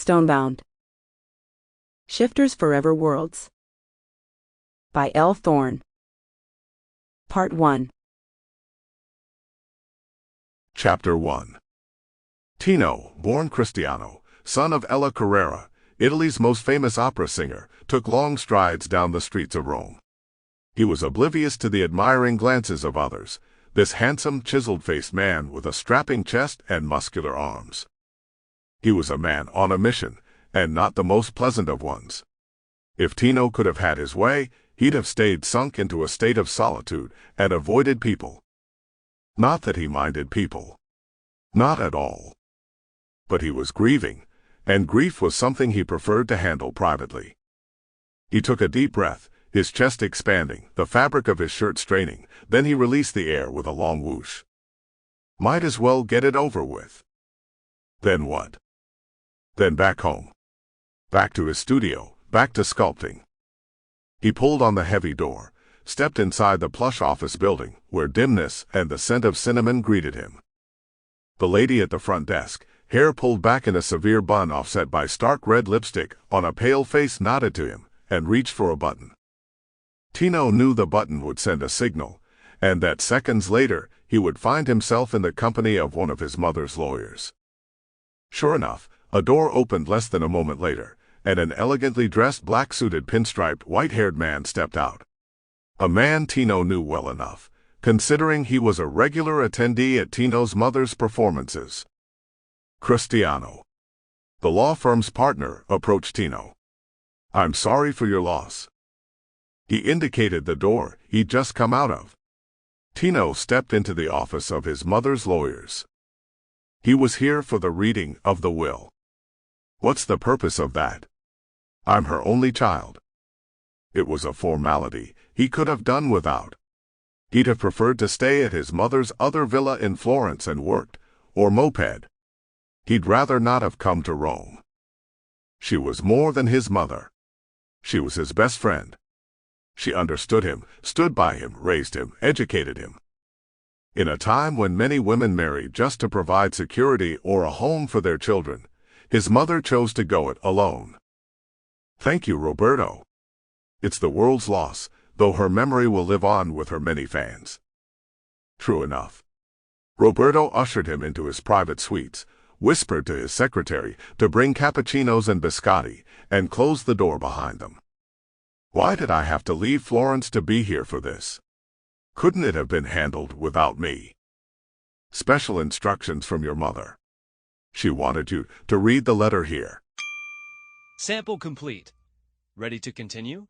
Stonebound. Shifters Forever Worlds by Elle Thorne. Part 1. Chapter 1. Tino, born Cristiano, son of Ella Carrera, Italy's most famous opera singer, took long strides down the streets of Rome. He was oblivious to the admiring glances of others, this handsome, chiseled-faced man with a strapping chest and muscular arms. He was a man on a mission, and not the most pleasant of ones. If Tino could have had his way, he'd have stayed sunk into a state of solitude and avoided people. Not that he minded people. Not at all. But he was grieving, and grief was something he preferred to handle privately. He took a deep breath, his chest expanding, the fabric of his shirt straining, then he released the air with a long whoosh. Might as well get it over with. Then what? Then back home. Back to his studio, back to sculpting. He pulled on the heavy door, stepped inside the plush office building, where dimness and the scent of cinnamon greeted him. The lady at the front desk, hair pulled back in a severe bun offset by stark red lipstick on a pale face, nodded to him and reached for a button. Tino knew the button would send a signal, and that seconds later he would find himself in the company of one of his mother's lawyers. Sure enough, a door opened less than a moment later, and an elegantly dressed black-suited pinstriped white-haired man stepped out. A man Tino knew well enough, considering he was a regular attendee at Tino's mother's performances. Cristiano, the law firm's partner, approached Tino. "I'm sorry for your loss." He indicated the door he'd just come out of. Tino stepped into the office of his mother's lawyers. He was here for the reading of the will. What's the purpose of that? I'm her only child. It was a formality he could have done without. He'd have preferred to stay at his mother's other villa in Florence and worked, or moped. He'd rather not have come to Rome. She was more than his mother. She was his best friend. She understood him, stood by him, raised him, educated him. In a time when many women married just to provide security or a home for their children, his mother chose to go it alone. Thank you, Roberto. It's the world's loss, though her memory will live on with her many fans. True enough. Roberto ushered him into his private suites, whispered to his secretary to bring cappuccinos and biscotti, and closed the door behind them. Why did I have to leave Florence to be here for this? Couldn't it have been handled without me? Special instructions from your mother. She wanted you to read the letter here. Sample complete. Ready to continue?